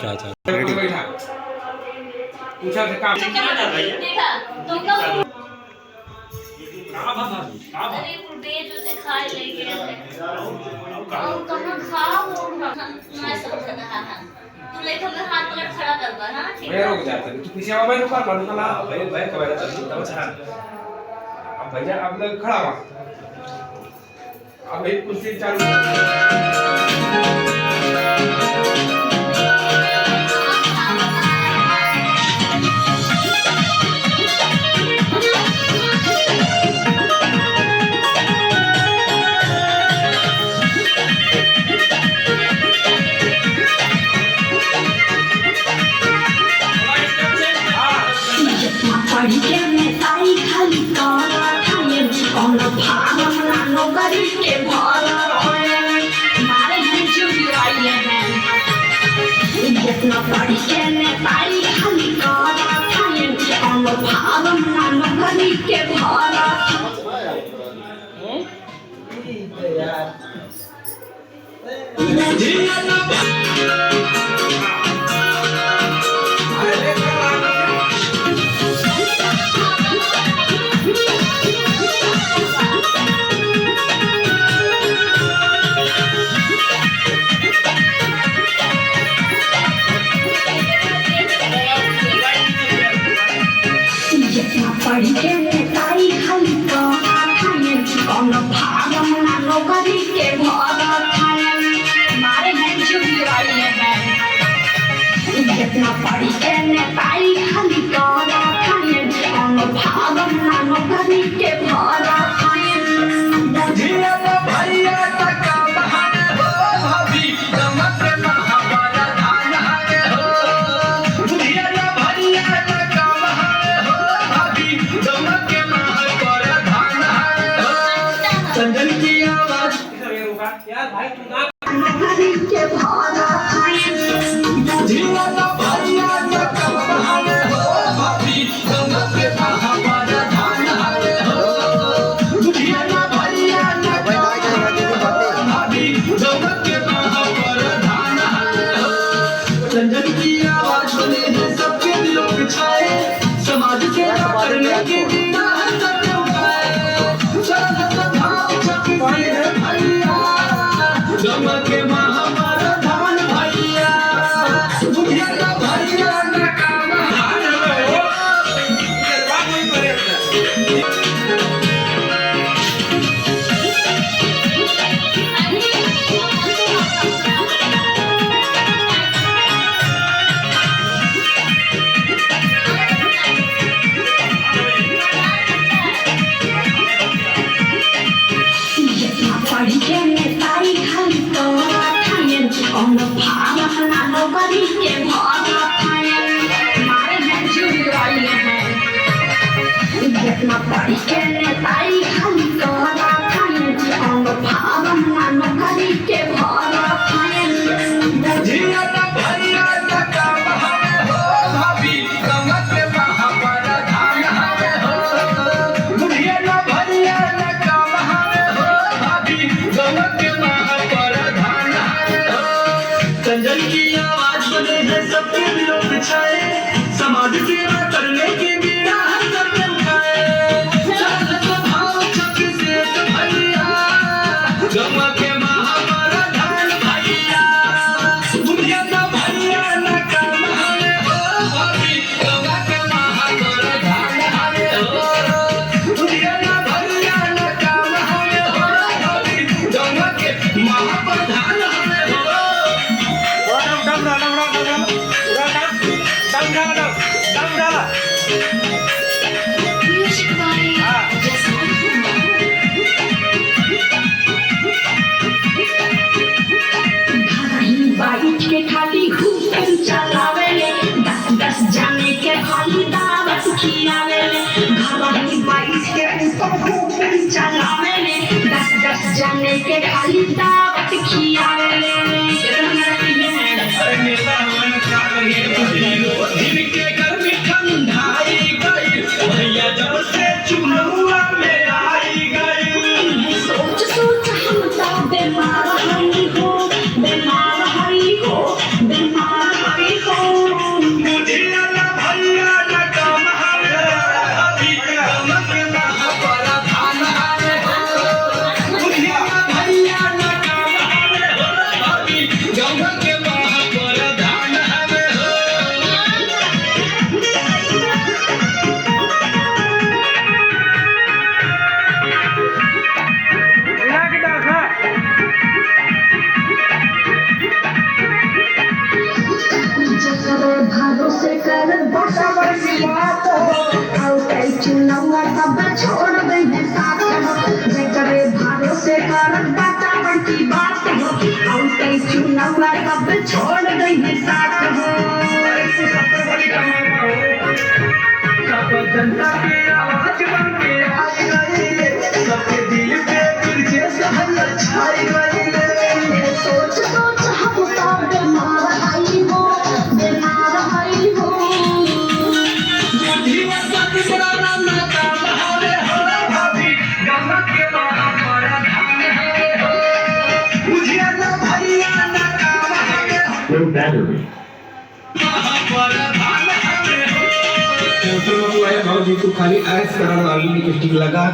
अच्छा अच्छा रेडी बैठा पूछा से काम देखा तुमका का अरे फुटे जो से खा लेके और कहां खाओ मैं समझ रहा है तू लेके मैं हाथ पकड़ खड़ा कर बा हां ठीक मैं रुक जाता तू पीछे आ भाई रुक मालूम कला भाई भाई कबाड़ा चल तब छा अब भैया आप लोग खड़ा हुआ अब एक कुर्सी चालू पढ़ी के मैं ताई खाली काला खाए कौन भागम ना नौकरी के भाला मारे हैं चुरी आई है जितना पढ़ी के मैं ताई खाली काला खाए कौन भागम ना नौकरी के भाला पढ़ी के मैं ताई खाली काला खाए कौन भागम ना नौकरी के भाला मारे हैं चुरी आई है जितना पढ़ी के मैं ताई खाली काला खाए कौन भागम ना नौकरी के भाला भैया टका बहाने हो भाभी दमक महाबरा धान हाने हो भैया टका बहाने हो भाभी दमक महाबरा धान हाने हो संजन की आवाज यार भाई तू ना नौकरी के भाला भैया टका बहाने हो भाभी दमक महाबरा धान हाने हो भैया चंदन की आवाज बने हैं सबके दिलों पे छाए समाज सेवा करने की बीड़ा है सबने उठाए चल भाव चकी है भैया दमके महामारा धान भैया बुढ़िया का भैया न काम हान हो पढ़ी के मैं ताई खाली काला खाए कौन भागम ना नौकरी के भाला मारे हैं चुरी आई है जितना पढ़ी के मैं ताई खाली काला खाए कौन भागम ना नौकरी के भाला भैया टका बहाने हो भाभी दमक महाबरा धान हाने हो भैया टका बहाने हो भाभी दमक महाबरा धान हाने हो संजन की आवाज बने हैं सबके दिलों पे छाए समाज सेवा करने की बीड़ा है सबने उठाए चल भाव चक से भैया दमक महाबरा चुनौआ सब छोड़ गई है साथ हो जेकरे भरोसे करत बाटा बंटी बात हो औते चुनौआ सब छोड़ गई है साथ हो सब जनता की आवाज बन के आई गई सबके दिल पे तुझे सहल छाई गई सोच सोच हम सब बीमार आई हो जीवन का किराना ना काम हवे हो भाभी गंगा के महापराधान हवे हो बुझिया ना भैया ना काम हवे हो महापराधान हवे हो तो भाई भाजी तू खाली ऐस करा लाली लिपस्टिक लगा